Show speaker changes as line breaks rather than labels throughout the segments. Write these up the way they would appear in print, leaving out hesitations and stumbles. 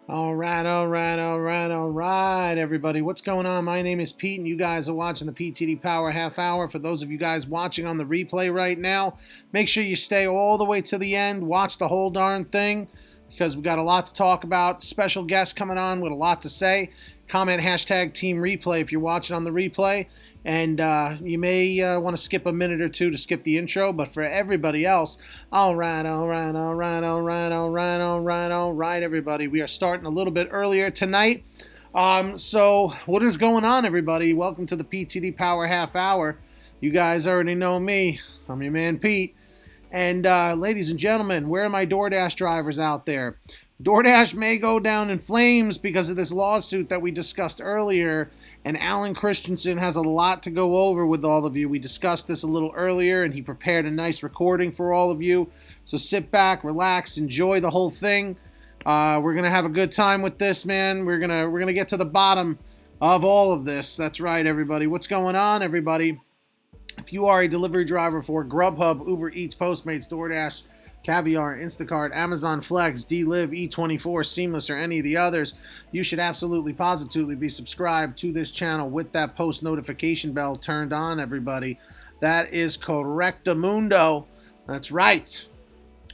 All right, everybody. What's going on? My name is Pete, and you guys are watching the PTD Power Half Hour. For those of you guys watching on the replay right now, make sure you stay all the way to the end. Watch the whole darn thing, because we got a lot to talk about. Special guests coming on with a lot to say. Comment hashtag Team Replay if you're watching on the replay. And you may want to skip a minute or two to skip the intro, but for everybody else, all right, everybody. We are starting a little bit earlier tonight. So what is going on, everybody? Welcome to the PTD Power Half Hour. You guys already know me. I'm your man, Pete. And ladies and gentlemen, where are my DoorDash drivers out there? DoorDash may go down in flames because of this lawsuit that we discussed earlier, and Alan Christensen has a lot to go over with all of you. We discussed this a little earlier, and he prepared a nice recording for all of you. So sit back, relax, enjoy the whole thing. We're gonna have a good time with this, man. We're gonna get to the bottom of all of this. That's right, everybody. What's going on, everybody? If you are a delivery driver for GrubHub, Uber Eats, Postmates, DoorDash, Caviar, Instacart, Amazon Flex, DLive, E24, Seamless, or any of the others, you should absolutely positively be subscribed to this channel with that post notification bell turned on, everybody. That is correctamundo. That's right.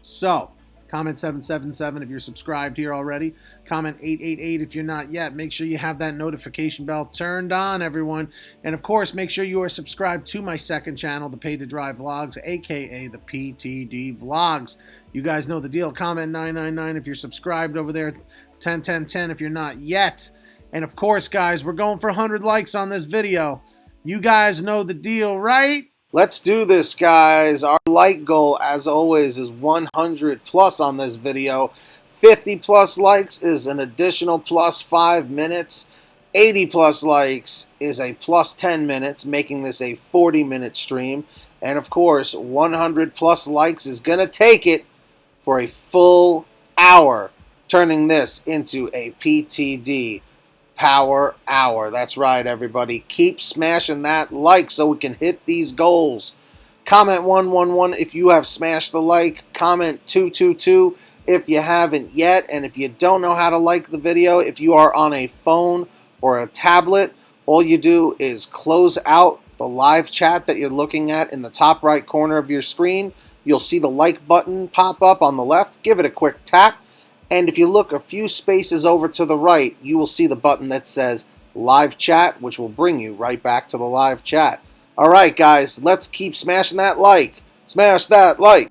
So, comment 777 if you're subscribed here already. Comment 888 if you're not yet. Make sure you have that notification bell turned on, everyone. And of course, make sure you are subscribed to my second channel, the Pay to Drive Vlogs, aka the PTD Vlogs. You guys know the deal. Comment 999 if you're subscribed over there. 101010 if you're not yet. And of course, guys, we're going for 100 likes on this video. You guys know the deal, right? Let's do this, guys. Our like goal, as always, is 100 plus on this video. 50 plus likes is an additional plus 5 minutes. 80 plus likes is a plus 10 minutes, making this a 40-minute stream. And of course, 100 plus likes is going to take it for a full hour, turning this into a PTD Power Hour. That's right, everybody. Keep smashing that like so we can hit these goals. Comment 111 if you have smashed the like. Comment 222 if you haven't yet. And if you don't know how to like the video, if you are on a phone or a tablet, all you do is close out the live chat that you're looking at in the top right corner of your screen. You'll see the like button pop up on the left. Give it a quick tap. And if you look a few spaces over to the right, you will see the button that says Live Chat, which will bring you right back to the live chat. All right, guys, let's keep smashing that like. Smash that like.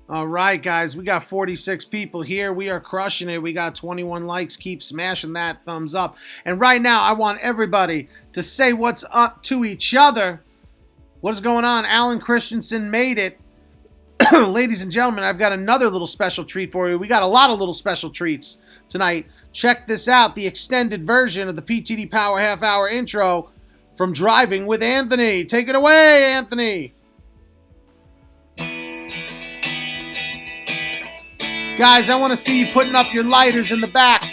All right, guys, we got 46 people here. We are crushing it. We got 21 likes. Keep smashing that thumbs up. And right now, I want everybody to say what's up to each other. What is going on? Alan Christensen made it. Ladies and gentlemen, I've got another little special treat for you. We got a lot of little special treats tonight. Check this out, the extended version of the PTD Power Half Hour intro from Driving with Anthony. Take it away, Anthony. Guys, I want to see you putting up your lighters in the back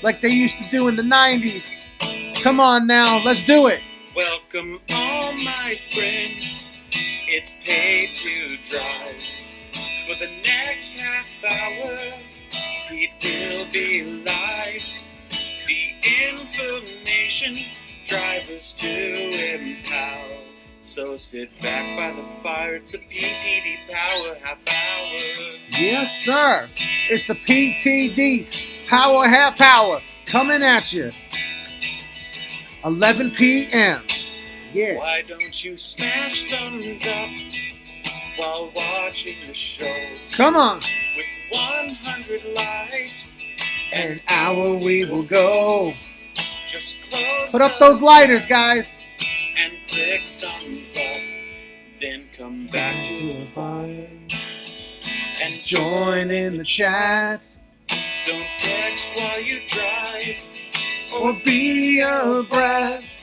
like they used to do in the 90s. Come on now, let's do it.
Welcome all my friends. It's Pay to Drive. For the next half hour, Pete will be live. The information drivers to empower. So sit back by the fire. It's a PTD Power Half Hour.
Yes, sir. It's the PTD Power Half Hour coming at you. 11 p.m. Yeah.
Why don't you smash thumbs up while watching the show?
Come on.
With 100 likes,
an hour we will go.
Just close
Put up those lighters, guys.
And click thumbs up. Then come back to the fire and
Join in the chat.
Don't text while you drive
Or be a brat.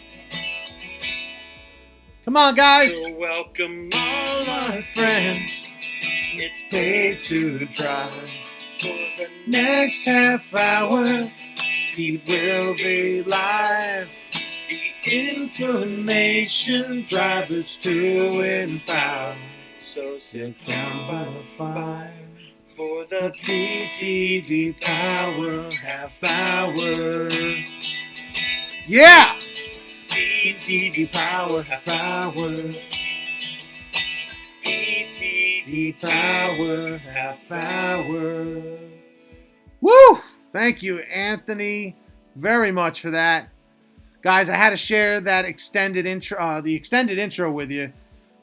Come on, guys.
So welcome all our
friends.
It's
Pay to Drive.
For the
Next half hour, he will be live.
the
Information drivers to empower.
So sit
Down by the fire.
for the
PTD Power Half Hour. Yeah! PTD Power Half Hour.
PTD
Power Half Hour. Woo! Thank you, Anthony, very much for that. Guys, I had to share that extended intro, the extended intro with you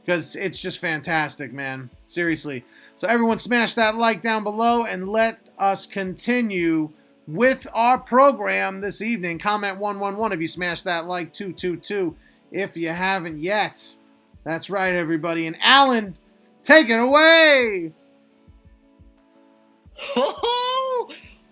because it's just fantastic, man. Seriously. So everyone smash that like down below and let us continue with our program this evening. Comment 111 if you smash that like, 222 if you haven't yet. That's right, everybody. And Alan, take it away.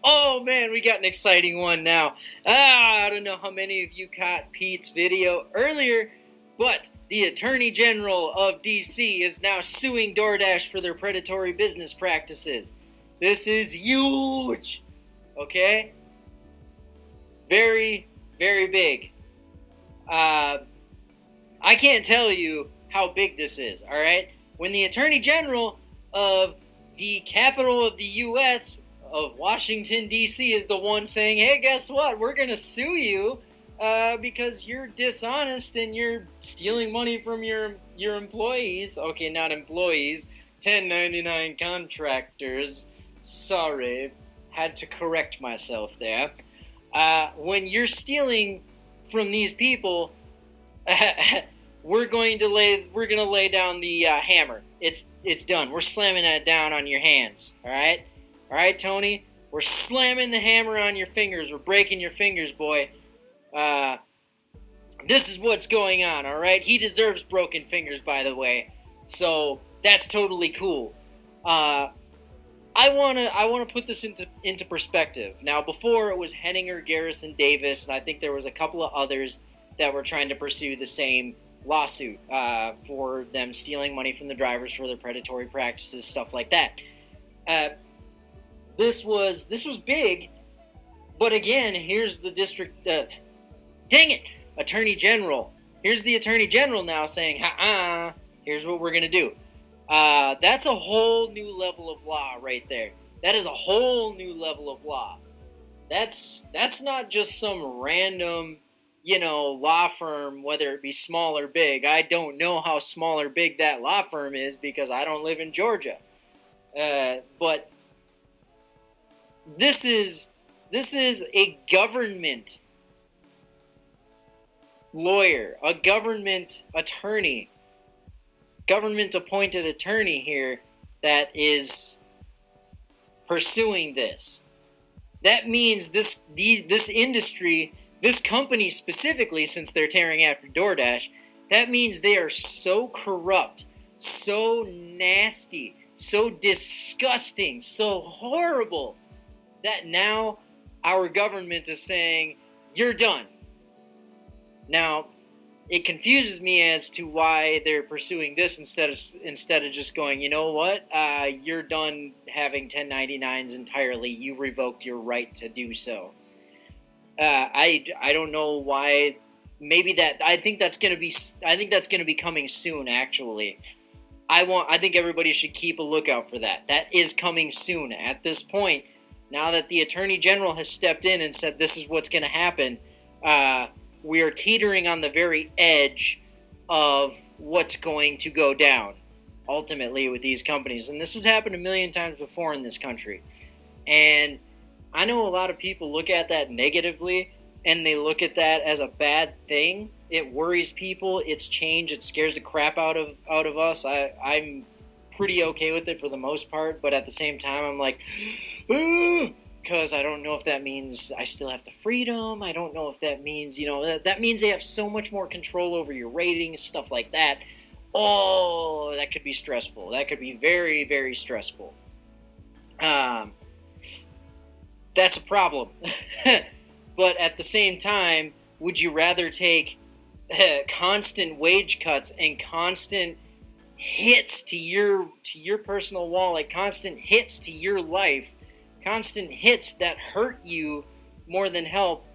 Oh man, we got an exciting one now. I don't know how many of you caught Pete's video earlier, but the Attorney General of DC is now suing DoorDash for their predatory business practices. This is huge, okay? Very, very big. I can't tell you how big this is, all right? When the Attorney General of the capital of the U.S., of Washington, D.C., is the one saying, hey, guess what? We're going to sue you because you're dishonest and you're stealing money from your employees. Okay, not employees. 1099 contractors. Sorry. Had to correct myself there. When you're stealing from these people, we're going to lay down the hammer. It's done. We're slamming that down on your hands. All right? All right, Tony? We're slamming the hammer on your fingers. We're breaking your fingers, boy. This is what's going on, all right? He deserves broken fingers, by the way. So that's totally cool. I wanna put this into perspective. Now, before it was Henninger, Garrison, Davis, and I think there was a couple of others that were trying to pursue the same lawsuit for them stealing money from the drivers for their predatory practices, stuff like that. This was big, but again, here's the district. Dang it, Attorney General. Here's the Attorney General now saying, here's what we're gonna do. That's a whole new level of law right there. That is a whole new level of law. That's not just some random, law firm, whether it be small or big. I don't know how small or big that law firm is because I don't live in Georgia. But this is a government lawyer, a government attorney, government appointed attorney here that is pursuing this. That means this industry, this company specifically, since they're tearing after DoorDash, that means they are so corrupt, so nasty, so disgusting, so horrible, that now our government is saying, you're done. Now, it confuses me as to why they're pursuing this instead of just going, you know what, you're done having 1099s entirely. You revoked your right to do so. I don't know why. Maybe that. I think that's gonna be coming soon. Actually, I think everybody should keep a lookout for that. That is coming soon. At this point, now that the Attorney General has stepped in and said this is what's going to happen, we are teetering on the very edge of what's going to go down, ultimately, with these companies. And this has happened a million times before in this country. And I know a lot of people look at that negatively, and they look at that as a bad thing. It worries people. It's change. It scares the crap out of us. I'm pretty okay with it for the most part, but at the same time, I'm like, because I don't know if that means I still have the freedom. I don't know if that means, that means they have so much more control over your ratings, stuff like that. Oh, that could be stressful. That could be very, very stressful. That's a problem. But at the same time, would you rather take constant wage cuts and constant hits to your personal wallet, constant hits to your life, constant hits that hurt you more than help,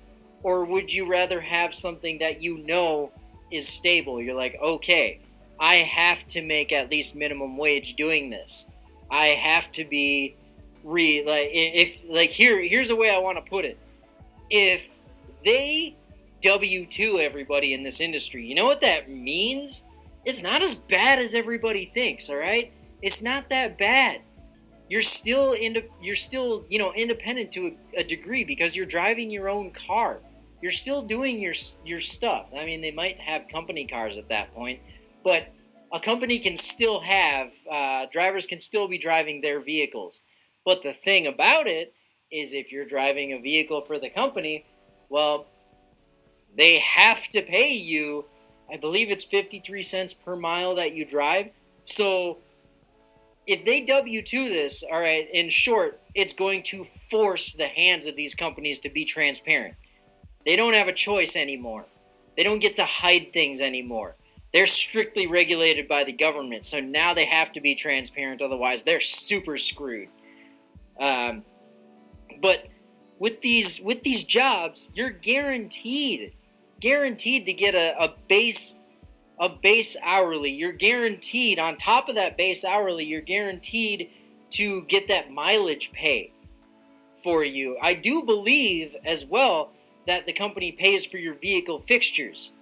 or would you rather have something that is stable? You're like, okay, I have to make at least minimum wage doing this. I have to be here's the way I want to put it. If they W-2 everybody in this industry, you know what that means? It's not as bad as everybody thinks, all right? It's not that bad. You're still independent to a degree because you're driving your own car. You're still doing your stuff. I mean, they might have company cars at that point, but a company can still have, drivers can still be driving their vehicles. But the thing about it is if you're driving a vehicle for the company, well, they have to pay you, I believe it's 53 cents per mile that you drive. So if they W-2 this, all right, in short, it's going to force the hands of these companies to be transparent. They don't have a choice anymore. They don't get to hide things anymore. They're strictly regulated by the government, so now they have to be transparent, otherwise they're super screwed. But with these jobs, you're guaranteed to get a base hourly. You're guaranteed, on top of that base hourly, you're guaranteed to get that mileage pay for you. I do believe as well that the company pays for your vehicle fixtures,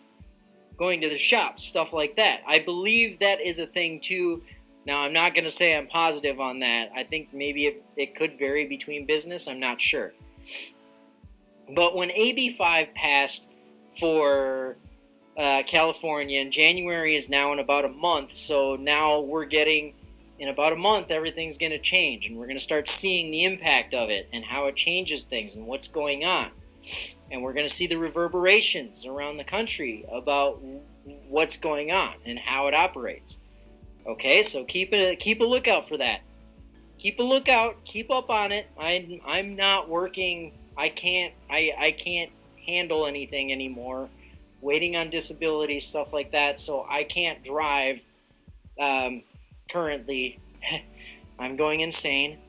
going to the shop, stuff like that. I believe that is a thing too. Now, I'm not going to say I'm positive on that. I think maybe it could vary between business. I'm not sure. But when AB5 passed for California, and January is now in about a month, so now we're getting, in about a month, everything's going to change, and we're going to start seeing the impact of it and how it changes things and what's going on. And we're going to see the reverberations around the country about what's going on and how it operates. Okay, so keep a lookout for that. Keep a lookout. Keep up on it. I'm not working. I can't handle anything anymore. Waiting on disability, stuff like that. So I can't drive currently. I'm going insane.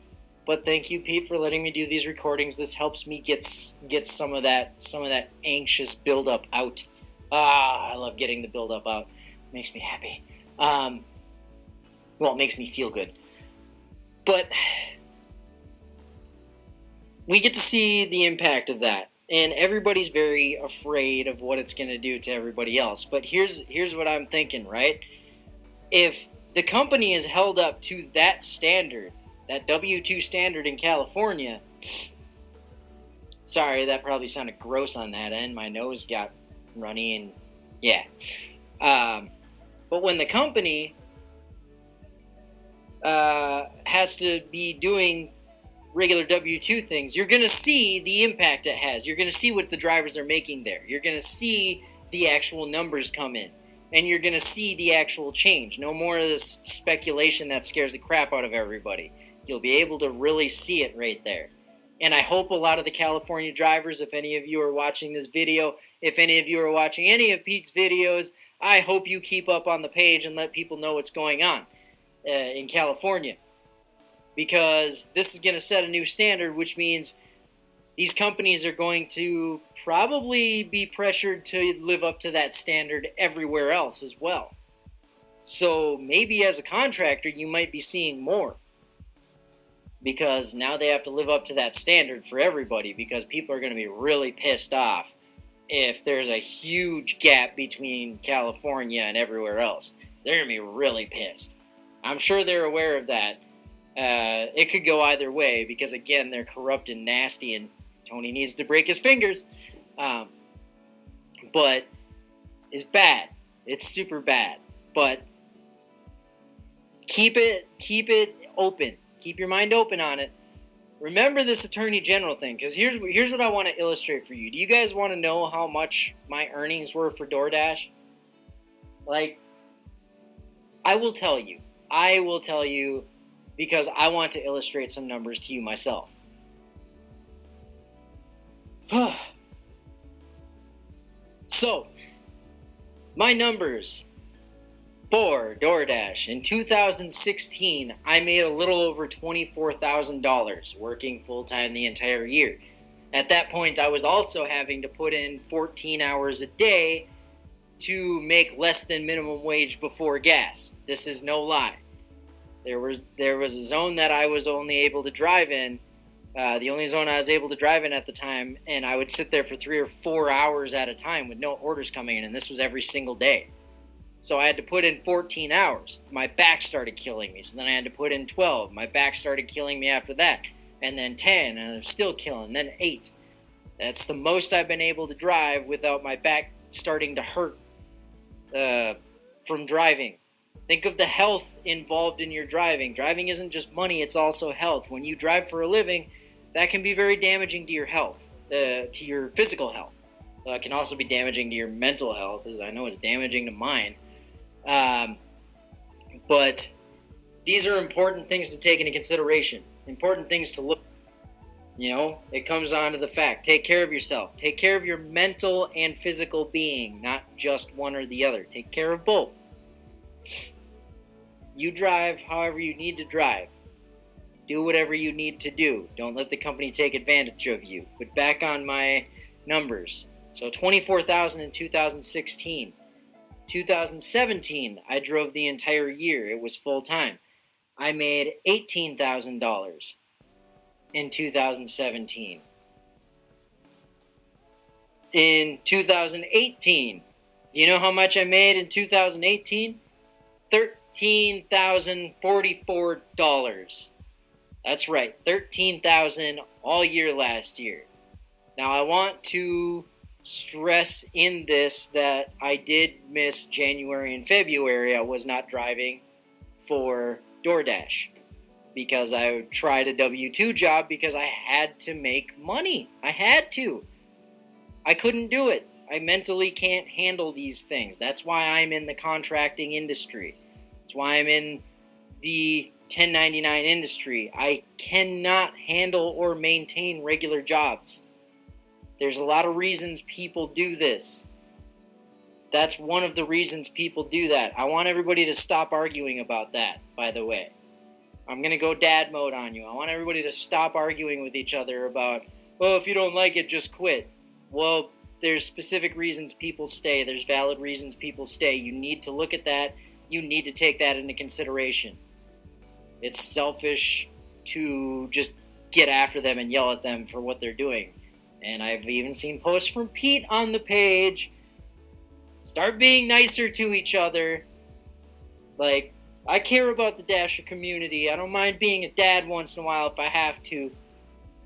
But thank you, Pete, for letting me do these recordings. This helps me get some of that anxious buildup out. I love getting the buildup out. It makes me happy. Well, it makes me feel good. But we get to see the impact of that. And everybody's very afraid of what it's going to do to everybody else. But here's what I'm thinking, right? If the company is held up to that standard, that W-2 standard in California, sorry, that probably sounded gross on that end. My nose got runny and yeah. But when the company has to be doing regular W-2 things, you're going to see the impact it has. You're going to see what the drivers are making there. You're going to see the actual numbers come in. And you're going to see the actual change. No more of this speculation that scares the crap out of everybody. You'll be able to really see it right there. And I hope a lot of the California drivers, if any of you are watching this video, if any of you are watching any of Pete's videos, I hope you keep up on the page and let people know what's going on in California. Because this is going to set a new standard, which means these companies are going to probably be pressured to live up to that standard everywhere else as well. So maybe as a contractor, you might be seeing more. Because now they have to live up to that standard for everybody, because people are going to be really pissed off if there's a huge gap between California and everywhere else. They're going to be really pissed. I'm sure they're aware of that. It could go either way because, again, they're corrupt and nasty, and Tony needs to break his fingers. But it's bad. It's super bad. But keep it open. Keep your mind open on it. Remember this Attorney General thing, because here's what I want to illustrate for you. Do you guys want to know how much my earnings were for DoorDash? Like, I will tell you. Because I want to illustrate some numbers to you myself. So, my numbers for DoorDash. In 2016, I made a little over $24,000 working full-time the entire year. At that point, I was also having to put in 14 hours a day to make less than minimum wage before gas. This is no lie. There was a zone that I was only able to drive in, the only zone I was able to drive in at the time, and I would sit there for 3 or 4 hours at a time with no orders coming in, and this was every single day. So I had to put in 14 hours. My back started killing me, so then I had to put in 12. My back started killing me after that, and then 10, and I'm still killing, then 8. That's the most I've been able to drive without my back starting to hurt from driving. Think of the health involved in your driving. Driving isn't just money, it's also health. When you drive for a living, that can be very damaging to your health, to your physical health. It can also be damaging to your mental health, as I know it's damaging to mine. But these are important things to take into consideration, important things to look. It comes on to the fact, take care of yourself. Take care of your mental and physical being, not just one or the other. Take care of both. You drive however you need to drive. Do whatever you need to do. Don't let the company take advantage of you. But back on my numbers. So 24,000 in 2016. 2017, I drove the entire year. It was full time. I made $18,000 in 2017. In 2018, do you know how much I made in 2018? $13,044. That's right, $13,000 all year last year. Now I want to stress in this that I did miss January and February. I was not driving for DoorDash because I tried a W-2 job because I had to make money. I had to. I couldn't do it. I mentally can't handle these things. That's why I'm in the contracting industry. That's why I'm in the 1099 industry. I cannot handle or maintain regular jobs. There's a lot of reasons people do this. That's one of the reasons people do that. I want everybody to stop arguing about that, by the way. I'm going to go dad mode on you. I want everybody to stop arguing with each other about, well, if you don't like it, just quit. Well, there's specific reasons people stay. There's valid reasons people stay. You need to look at that. You need to take that into consideration. It's selfish to just get after them and yell at them for what they're doing. And I've even seen posts from Pete on the page. Start being nicer to each other. Like, I care about the Dasher community. I don't mind being a dad once in a while if I have to.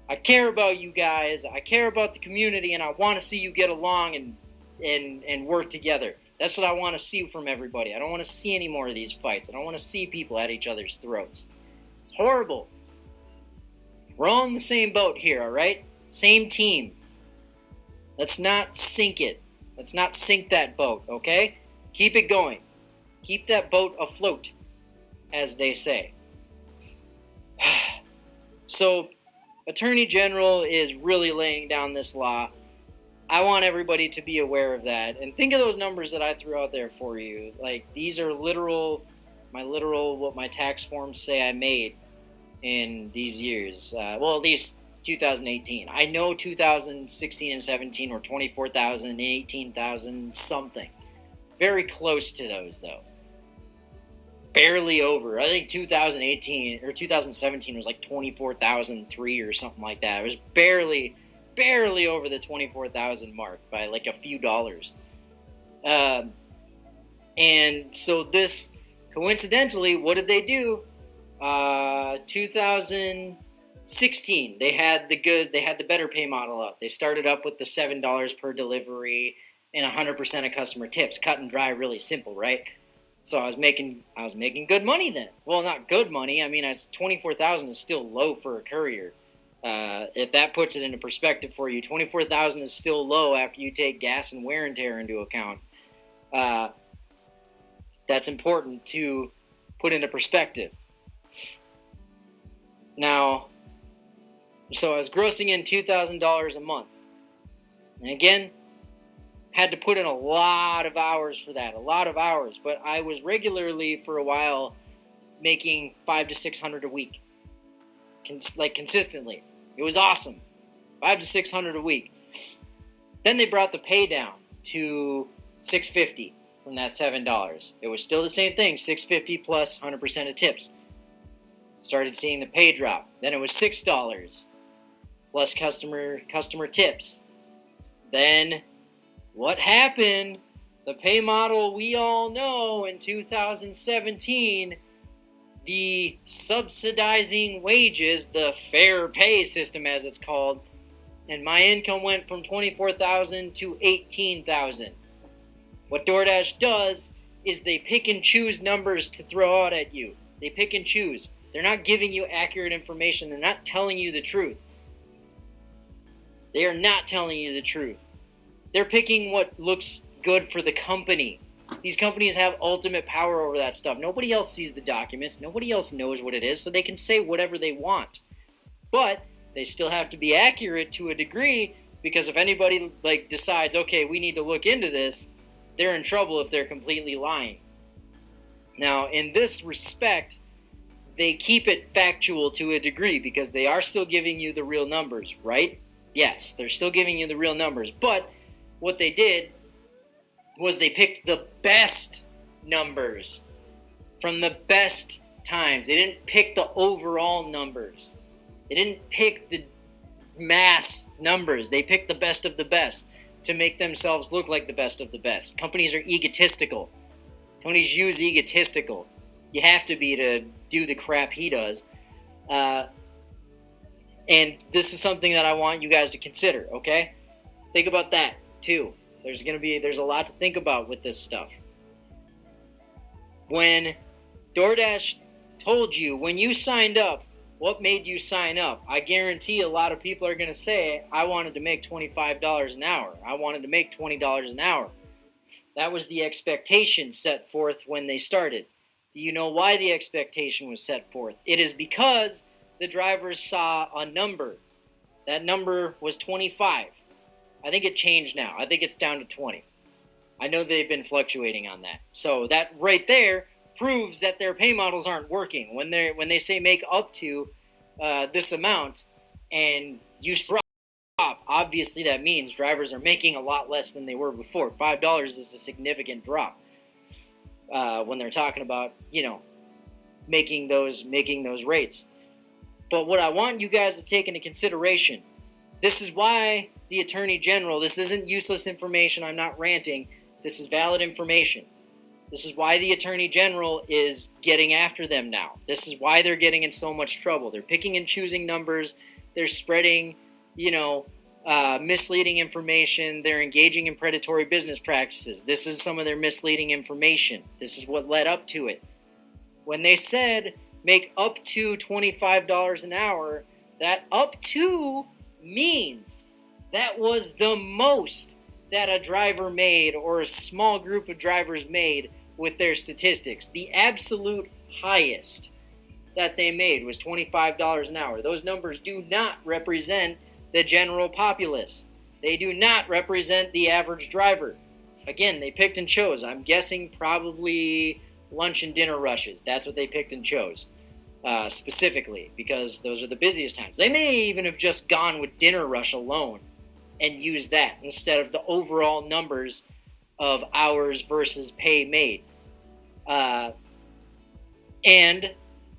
I care about you guys. I care about the community, and I want to see you get along and work together. That's what I want to see from everybody. I don't want to see any more of these fights. I don't want to see people at each other's throats. It's horrible. We're all in the same boat here, all right? Same team. Let's not sink it. Let's not sink that boat, okay? Keep it going. Keep that boat afloat, as they say. So, Attorney General is really laying down this law. I want everybody to be aware of that. And think of those numbers that I threw out there for you. Like, these are what my tax forms say I made in these years. Well, at least 2018. I know 2016 and 17 were 24,000 and 18,000 something. Very close to those, though. Barely over. I think 2018 or 2017 was like 24,003 or something like that. It was barely over the 24,000 mark by like a few dollars. And so this, coincidentally, what did they do? 2016, they had the better pay model up. They started up with the $7 per delivery and 100% of customer tips. Cut and dry, really simple, right? So I was making good money then. Well, not good money. I mean, 24,000 is still low for a courier. If that puts it into perspective for you, 24,000 is still low after you take gas and wear and tear into account. That's important to put into perspective. Now, so I was grossing in $2,000 a month. And again, had to put in a lot of hours for that, but I was regularly for a while making $500 to $600 a week, consistently. It was awesome, $500 to $600 a week. Then they brought the pay down to $650 from that $7. It was still the same thing, $650 plus 100% of tips. Started seeing the pay drop. Then it was $6 plus customer tips. Then what happened? The pay model we all know in 2017, the subsidizing wages, the fair pay system as it's called, and my income went from $24,000 to $18,000. What DoorDash does is they pick and choose numbers to throw out at you. They pick and choose. They're not giving you accurate information. They're not telling you the truth. They are not telling you the truth. They're picking what looks good for the company. These companies have ultimate power over that stuff. Nobody else sees the documents. Nobody else knows what it is, so they can say whatever they want. But they still have to be accurate to a degree, because if anybody decides, okay, we need to look into this, they're in trouble if they're completely lying. Now, in this respect, they keep it factual to a degree because they are still giving you the real numbers, right? Yes, they're still giving you the real numbers. But what they did was they picked the best numbers from the best times. They didn't pick the overall numbers. They didn't pick the mass numbers. They picked the best of the best to make themselves look like the best of the best. Companies are egotistical. Tony Zhu's egotistical. You have to be to do the crap he does. And this is something that I want you guys to consider, okay? Think about that, too. There's a lot to think about with this stuff. When DoorDash told you, when you signed up, what made you sign up? I guarantee a lot of people are going to say, I wanted to make $25 an hour. I wanted to make $20 an hour. That was the expectation set forth when they started. Do you know why the expectation was set forth? It is because the drivers saw a number. That number was 25. I think it changed now. I think it's down to 20. I know they've been fluctuating on that. So that right there proves that their pay models aren't working. When they say make up to this amount and you drop, obviously that means drivers are making a lot less than they were before. $5 is a significant drop when they're talking about, making those rates. But what I want you guys to take into consideration, this is why the Attorney General, this isn't useless information, I'm not ranting, this is valid information. This is why the Attorney General is getting after them now. This is why they're getting in so much trouble. They're picking and choosing numbers. They're spreading, misleading information. They're engaging in predatory business practices. This is some of their misleading information. This is what led up to it. When they said make up to $25 an hour, that up to means that was the most that a driver made or a small group of drivers made with their statistics. The absolute highest that they made was $25 an hour. Those numbers do not represent the general populace. They do not represent the average driver. Again, they picked and chose. I'm guessing probably lunch and dinner rushes. That's what they picked and chose specifically because those are the busiest times. They may even have just gone with dinner rush alone and used that instead of the overall numbers of hours versus pay made. And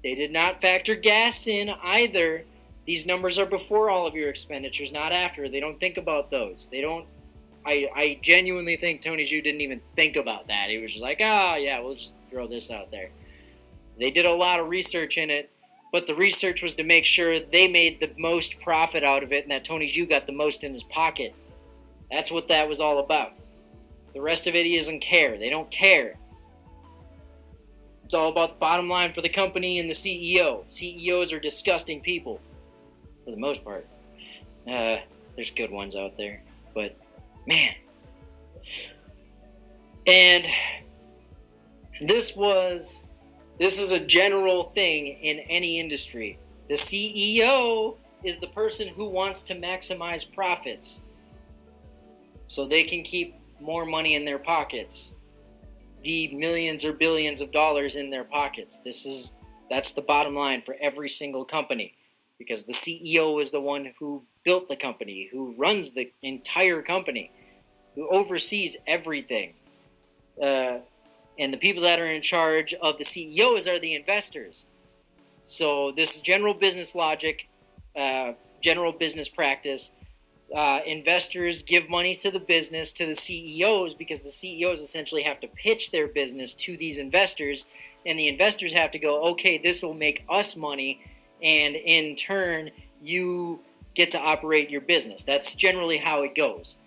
they did not factor gas in either. These numbers are before all of your expenditures, not after. They don't think about those. They don't. I genuinely think Tony Zhu didn't even think about that. He was just like, yeah, we'll just throw this out there. They did a lot of research in it, but the research was to make sure they made the most profit out of it and that Tony Zhu got the most in his pocket. That's what that was all about. The rest of it, he doesn't care. They don't care. It's all about the bottom line for the company and the CEO. CEOs are disgusting people, for the most part. There's good ones out there, but man. And this is a general thing in any industry. The CEO is the person who wants to maximize profits so they can keep more money in their pockets, the millions or billions of dollars in their pockets. That's the bottom line for every single company, because the CEO is the one who built the company, who runs the entire company, who oversees everything. And the people that are in charge of the CEOs are the investors. So this is general business logic, general business practice. Investors give money to the business, to the CEOs, because the CEOs essentially have to pitch their business to these investors, and the investors have to go, okay, this will make us money, and in turn, you get to operate your business. That's generally how it goes.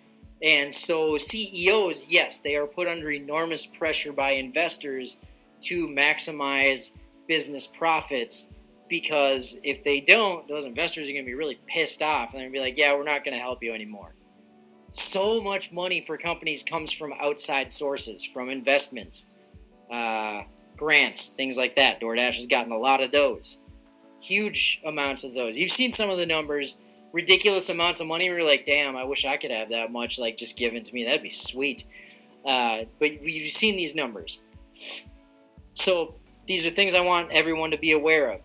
And so CEOs, yes, they are put under enormous pressure by investors to maximize business profits, because if they don't, those investors are going to be really pissed off, and they're going to be like, yeah, we're not going to help you anymore. So much money for companies comes from outside sources, from investments, grants, things like that. DoorDash has gotten a lot of those. Huge amounts of those. You've seen some of the numbers, ridiculous amounts of money where you're like, damn, I wish I could have that much, like, just given to me. That'd be sweet. But you've seen these numbers. So these are things I want everyone to be aware of.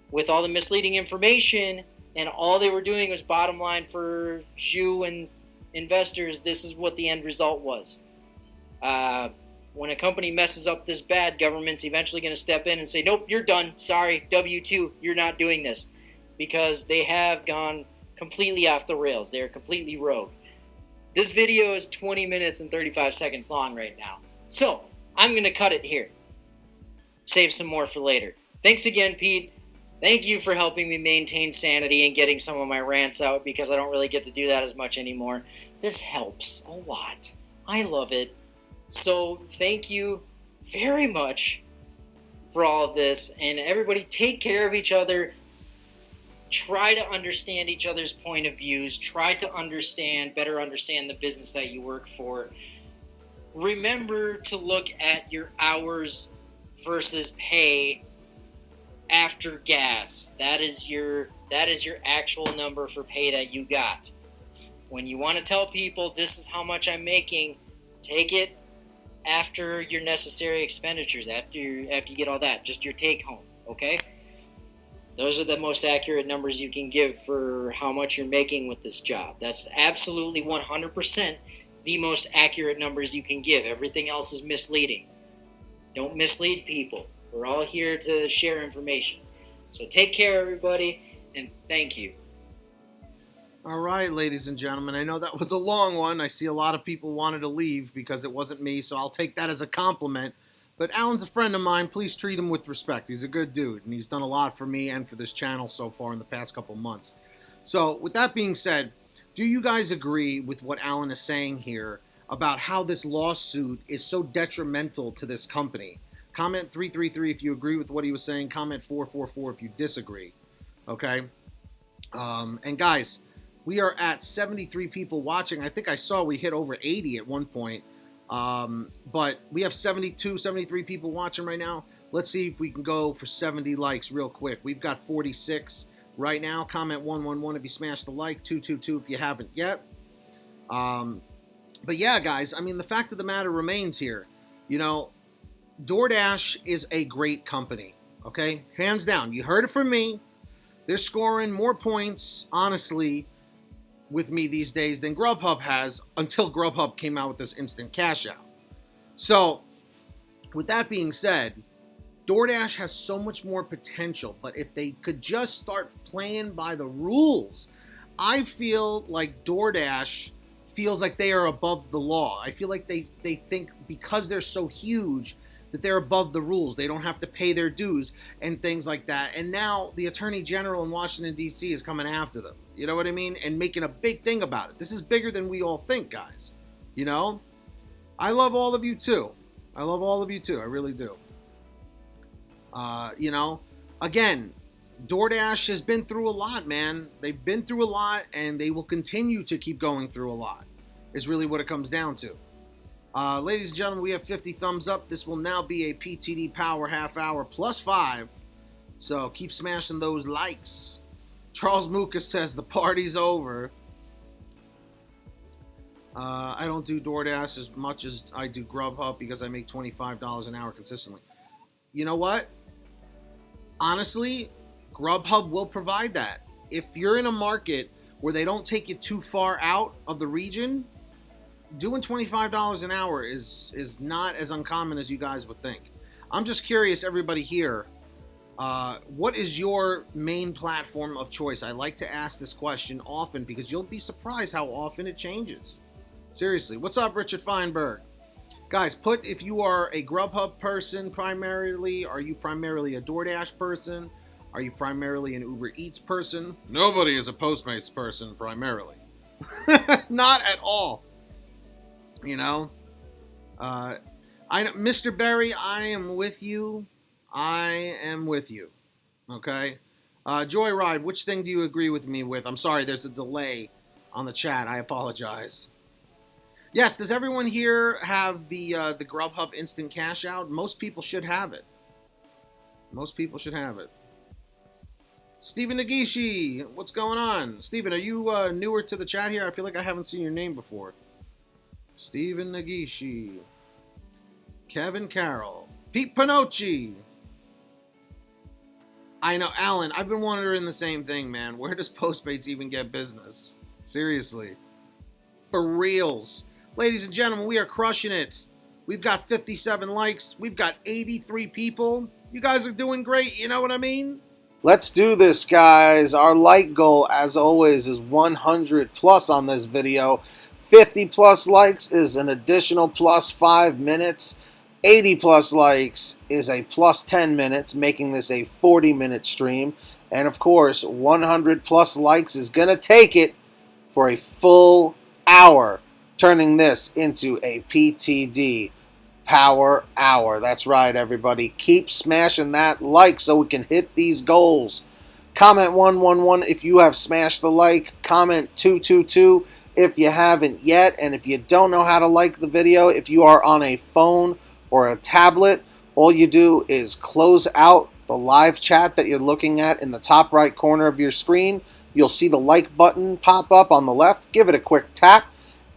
With all the misleading information, and all they were doing was bottom line for you and investors, this is what the end result was. When a company messes up this bad, government's eventually going to step in and say, nope, you're done. Sorry, W-2, you're not doing this. Because they have gone completely off the rails. They're completely rogue. This video is 20 minutes and 35 seconds long right now. So, I'm going to cut it here. Save some more for later. Thanks again, Pete. Thank you for helping me maintain sanity and getting some of my rants out, because I don't really get to do that as much anymore. This helps a lot. I love it. So thank you very much for all of this. And everybody, take care of each other. Try to understand each other's point of views. Try to better understand the business that you work for. Remember to look at your hours versus pay after gas. That is your actual number for pay that you got. When you want to tell people this is how much I'm making, take it after your necessary expenditures, after you get all that, just your take home, okay? Those are the most accurate numbers you can give for how much you're making with this job. That's absolutely 100% the most accurate numbers you can give. Everything else is misleading. Don't mislead people. We're all here to share information. So take care, everybody, and thank you.
All right, ladies and gentlemen, I know that was a long one. I see a lot of people wanted to leave because it wasn't me, so I'll take that as a compliment. But Alan's a friend of mine. Please treat him with respect. He's a good dude, and he's done a lot for me and for this channel so far in the past couple months. So with that being said, do you guys agree with what Alan is saying here about how this lawsuit is so detrimental to this company? Comment 333 if you agree with what he was saying. Comment 444 if you disagree. Okay? And guys, we are at 73 people watching. I think I saw we hit over 80 at one point. But we have 72, 73 people watching right now. Let's see if we can go for 70 likes real quick. We've got 46 right now. Comment 111 if you smashed the like. 222 if you haven't yet. But yeah, guys, I mean, the fact of the matter remains here. You know, DoorDash is a great company, okay? Hands down. You heard it from me. They're scoring more points, honestly, with me these days than GrubHub has, until GrubHub came out with this instant cash out. So, with that being said, DoorDash has so much more potential, but if they could just start playing by the rules, I feel like DoorDash feels like they are above the law. I feel like they think because they're so huge that they're above the rules. They don't have to pay their dues and things like that. And now the Attorney General in Washington, D.C. is coming after them. You know what I mean? And making a big thing about it. This is bigger than we all think, guys. You know? I love all of you, too. I love all of you, too. I really do. You know? Again, DoorDash has been through a lot, man. They've been through a lot, and they will continue to keep going through a lot, is really what it comes down to. Ladies and gentlemen, we have 50 thumbs up. This will now be a PTD Power Half Hour plus 5. So keep smashing those likes. Charles Mucas says the party's over. I don't do DoorDash as much as I do GrubHub because I make $25 an hour consistently. You know what? Honestly, GrubHub will provide that. If you're in a market where they don't take you too far out of the region, doing $25 an hour is not as uncommon as you guys would think. I'm just curious, everybody here, What is your main platform of choice? I like to ask this question often because you'll be surprised how often it changes. Seriously. What's up, Richard Feinberg? Guys, put if you are a GrubHub person primarily, are you primarily a DoorDash person? Are you primarily an Uber Eats person? Nobody is a Postmates person primarily. Not at all. You know? Mr. Berry, I am with you. I am with you. Okay? Joyride, which thing do you agree with me with? I'm sorry, there's a delay on the chat. I apologize. Yes, does everyone here have the GrubHub Instant Cash Out? Most people should have it. Most people should have it. Stephen Nagishi, what's going on? Stephen, are you newer to the chat here? I feel like I haven't seen your name before. Stephen Nagishi. Kevin Carroll. Pete Pinocchi. I know, Alan, I've been wondering the same thing, man. Where does Postmates even get business? Seriously. For reals. Ladies and gentlemen, we are crushing it. We've got 57 likes. We've got 83 people. You guys are doing great, you know what I mean? Let's do this, guys. Our like goal, as always, is 100 plus on this video. 50 plus likes is an additional plus 5 minutes. 80 plus likes is a plus 10 minutes, making this a 40-minute stream. And of course, 100 plus likes is going to take it for a full hour, turning this into a PTD Power Hour. That's right, everybody. Keep smashing that like so we can hit these goals. Comment 111 if you have smashed the like. Comment 222 if you haven't yet. And if you don't know how to like the video, if you are on a phone or a tablet, all you do is close out the live chat that you're looking at in the top right corner of your screen. You'll see the like button pop up on the left. Give it a quick tap.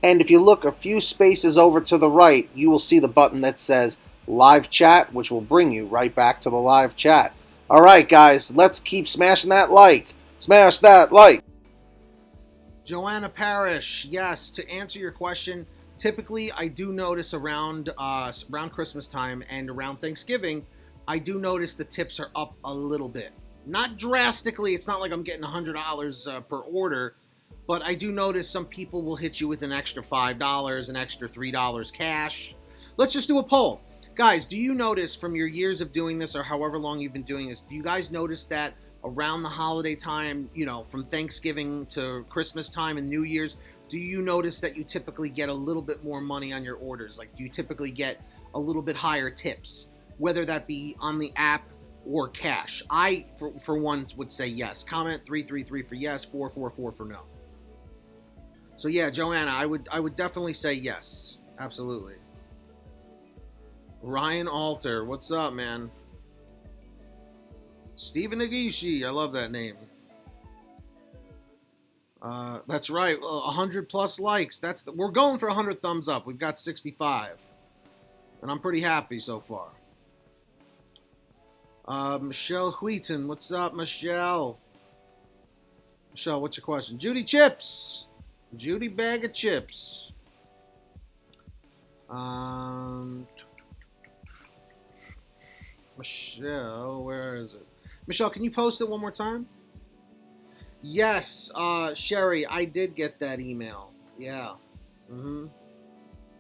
And if you look a few spaces over to the right, you will see the button that says live chat, which will bring you right back to the live chat. All right, guys, let's keep smashing that like. Smash that like. Joanna Parrish, yes, to answer your question, typically I do notice around Christmas time and around Thanksgiving, I do notice the tips are up a little bit. Not drastically, it's not like I'm getting $100 per order, but I do notice some people will hit you with an extra $5, an extra $3 cash. Let's just do a poll. Guys, do you notice from your years of doing this or however long you've been doing this, do you guys notice that around the holiday time, you know, from Thanksgiving to Christmas time and New Year's, do you notice that you typically get a little bit more money on your orders? Like, do you typically get a little bit higher tips, whether that be on the app or cash? I, for one, would say yes. Comment 333 for yes, 444 for no. So yeah, Joanna, I would definitely say yes. Absolutely. Ryan Alter, what's up, man? Stephen Nagishi, I love that name. That's right, 100 plus likes. We're going for 100 thumbs up. We've got 65, and I'm pretty happy so far. Michelle Wheaton, what's up, Michelle? Michelle, what's your question? Judy Chips. Judy Bag of Chips. Michelle, where is it? Michelle, can you post it one more time? Yes, Sherry, I did get that email. Yeah.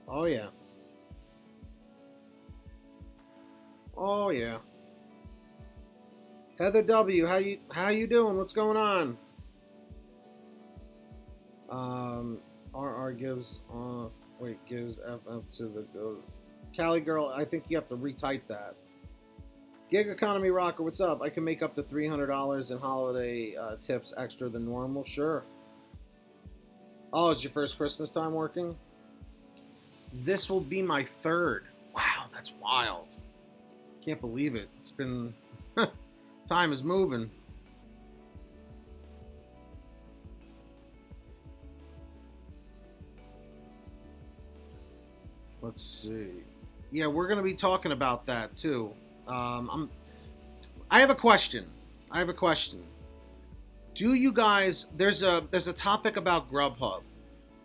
Oh yeah. Oh yeah. Heather W, how you doing? What's going on? RR gives gives FF to the go. Cali girl, I think you have to retype that. Gig Economy Rocker, what's up? I can make up to $300 in holiday tips extra than normal. Sure. Oh, it's your first Christmas time working? This will be my third. Wow, that's wild. Can't believe it. It's been... time is moving. Let's see. Yeah, we're going to be talking about that too. I have a question. Do you guys? There's a topic about GrubHub,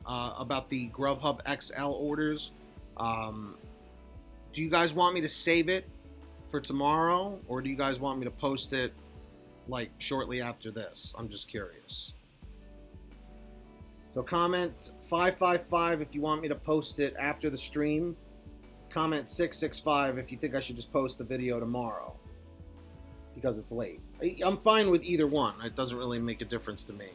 about the GrubHub XL orders. Do you guys want me to save it for tomorrow, or do you guys want me to post it like shortly after this? I'm just curious. So comment 555 if you want me to post it after the stream. Comment 665 if you think I should just post the video tomorrow because it's late. I'm fine with either one. It doesn't really make a difference to me.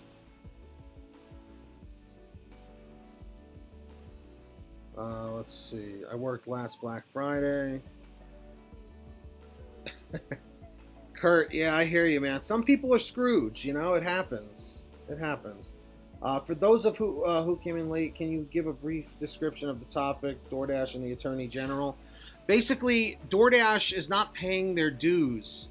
Let's see. I worked last Black Friday. Kurt, yeah, I hear you, man. Some people are Scrooge, you know, it happens. It happens. For those of who came in late, can you give a brief description of the topic, DoorDash and the Attorney General? Basically, DoorDash is not paying their dues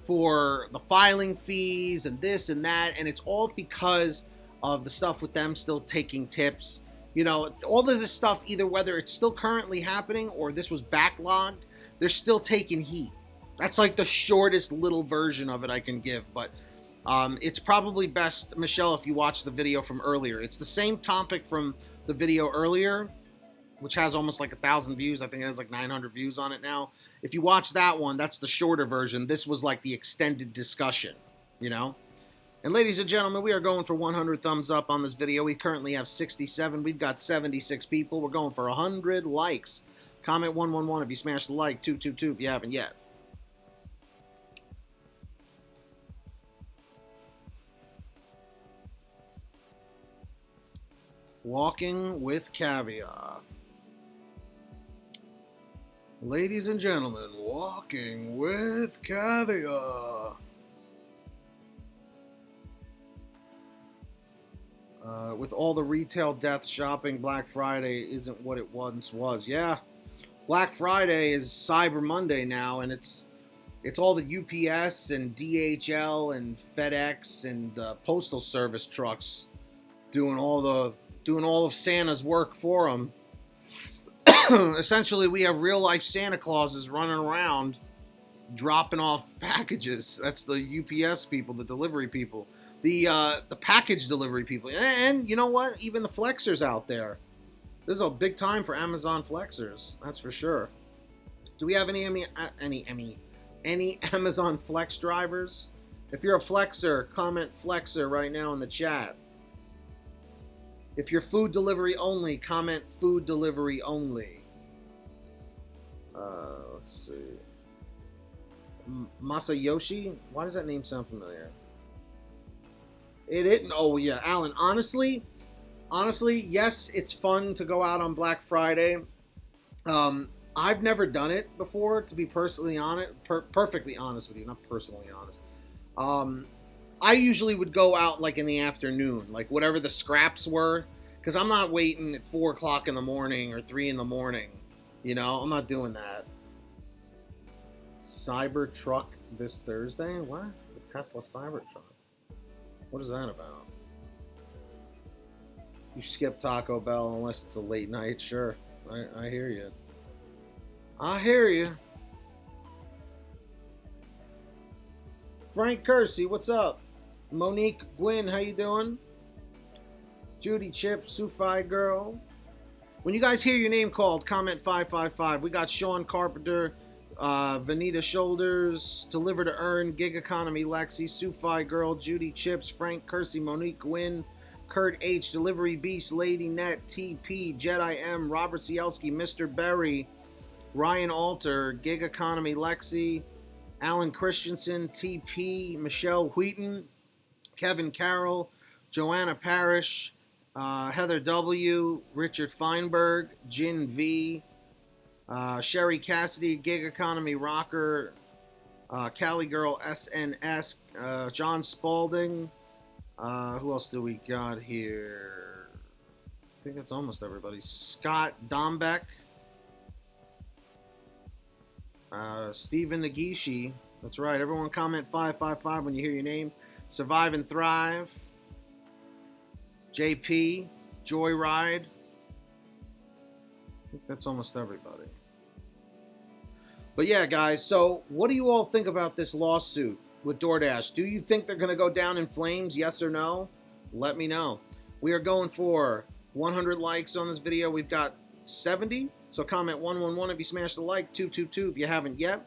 for the filing fees and this and that, and it's all because of the stuff with them still taking tips. You know, all of this stuff, either whether it's still currently happening or this was backlogged, they're still taking heat. That's like the shortest little version of it I can give, but it's probably best, Michelle, if you watch the video from earlier. It's the same topic from the video earlier, which has almost like 1,000 views. I think it has like 900 views on it now. If you watch that one, that's the shorter version. This was like the extended discussion, you know? And ladies and gentlemen, we are going for 100 thumbs up on this video. We currently have 67. We've got 76 people. We're going for 100 likes. Comment 111 if you smashed the like. 222 if you haven't yet. Walking with caviar. Ladies and gentlemen, walking with caviar. With all the retail death shopping, Black Friday isn't what it once was. Yeah, Black Friday is Cyber Monday now, and it's all the UPS and DHL and FedEx and Postal Service trucks doing all of Santa's work for them. Essentially, we have real life Santa Clauses running around dropping off packages. That's the UPS people, the delivery people, the package delivery people, and you know what? Even the flexers out there. This is a big time for Amazon flexers. That's for sure. Do we have any Amazon Flex drivers? If you're a flexer, comment flexer right now in the chat. If you're food delivery only, comment food delivery only. Let's see. Masayoshi? Why does that name sound familiar? It isn't. Oh, yeah. Alan, honestly, yes, it's fun to go out on Black Friday. I've never done it before, to be perfectly honest with you. Not personally honest. I usually would go out like in the afternoon, like whatever the scraps were, because I'm not waiting at 4 o'clock in the morning or 3 in the morning. You know, I'm not doing that. Cybertruck this Thursday? What? The Tesla Cybertruck. What is that about? You skip Taco Bell unless it's a late night. Sure. I hear you. I hear you. Frank Kersey, what's up? Monique Gwynn, how you doing? Judy Chip, Sufi Girl. When you guys hear your name called, comment 555. We got Sean Carpenter, Vanita Shoulders, Deliver to Earn, Gig Economy, Lexi, Sufi Girl, Judy Chips, Frank Kersey, Monique Gwynn, Kurt H, Delivery Beast, Lady Net, TP, Jedi M, Robert Cielski, Mr. Berry, Ryan Alter, Gig Economy, Lexi, Alan Christensen, TP, Michelle Wheaton, Kevin Carroll, Joanna Parrish, Heather W, Richard Feinberg, Jin V, Sherry Cassidy, Gig Economy Rocker, Cali Girl SNS, John Spalding. Who else do we got here? I think that's almost everybody. Scott Dombeck. Stephen Nagishi. That's right. Everyone comment 555 when you hear your name. Survive and Thrive. JP. Joyride. I think that's almost everybody. But yeah, guys. So what do you all think about this lawsuit with DoorDash? Do you think they're going to go down in flames? Yes or no? Let me know. We are going for 100 likes on this video. We've got 70. So comment 111 if you smashed the like, 222 if you haven't yet.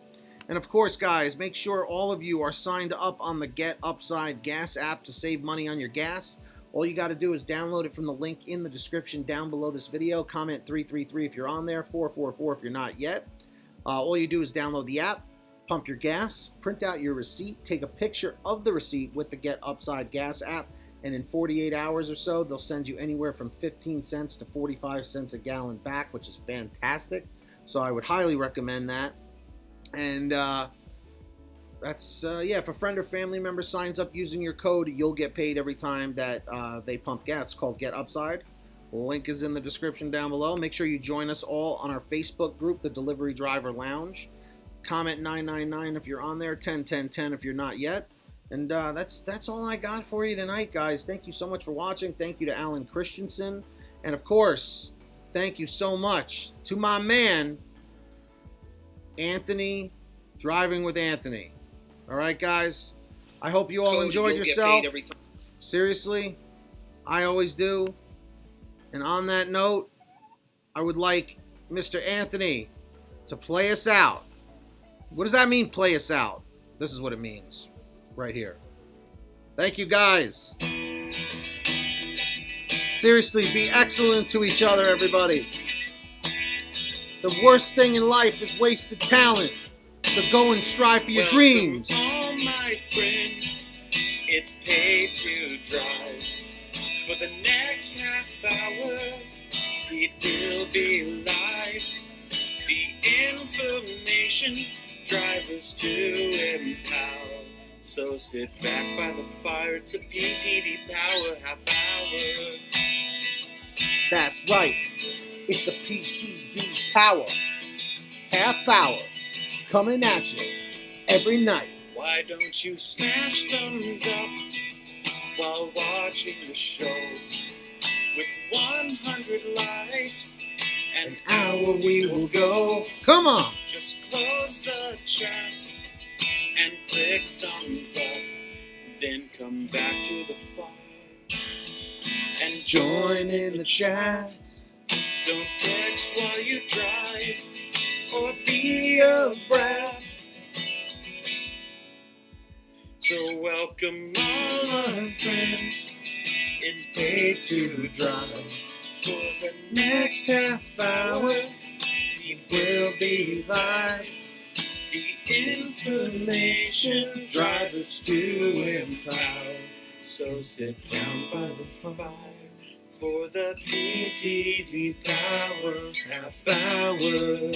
And of course, guys, make sure all of you are signed up on the Get Upside Gas app to save money on your gas. All you got to do is download it from the link in the description down below this video. Comment 333 if you're on there, 444 if you're not yet. All you do is download the app, pump your gas, print out your receipt, take a picture of the receipt with the Get Upside Gas app, and in 48 hours or so, they'll send you anywhere from 15 cents to 45 cents a gallon back, which is fantastic. So I would highly recommend that. And that's, if a friend or family member signs up using your code, you'll get paid every time that they pump gas. It's called Get Upside. Link is in the description down below. Make sure you join us all on our Facebook group, the Delivery Driver Lounge. Comment 999 if you're on there, 101010 if you're not yet. And that's all I got for you tonight, guys. Thank you so much for watching. Thank you to Alan Christensen. And of course, thank you so much to my man, Anthony, Driving with Anthony. All right, guys. I hope you all enjoyed yourself. Seriously, I always do. And on that note, I would like Mr. Anthony to play us out. What does that mean, play us out? This is what it means right here. Thank you, guys. Seriously, be excellent to each other, everybody. The worst thing in life is wasted talent. So go and strive for your dreams.
All my friends, it's Paid to Drive. For the next half hour, it will be live. The information, drivers to empower. So sit back by the fire, it's a PTD Power Half Hour.
That's right. It's the PTD Power Half Hour. Coming at you every night.
Why don't you smash thumbs up while watching the show? With 100 likes, an hour we will go.
Come on.
Just close the chat and click thumbs up. Then come back to the fire and join in the chat. Don't text while you drive or be a brat. So welcome all our friends. It's Paid to Drive. For the next half hour, we will be live. The information, drivers to empower. So sit down by the fire for the PTD Power Half Hour.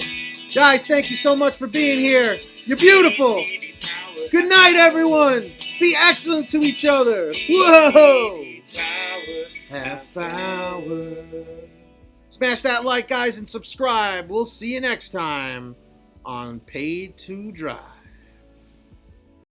Guys, thank you so much for being here. You're beautiful. Good night, everyone. Be excellent to each other. Whoa. Half hour. Smash that like, guys, and subscribe. We'll see you next time on Paid to Drive.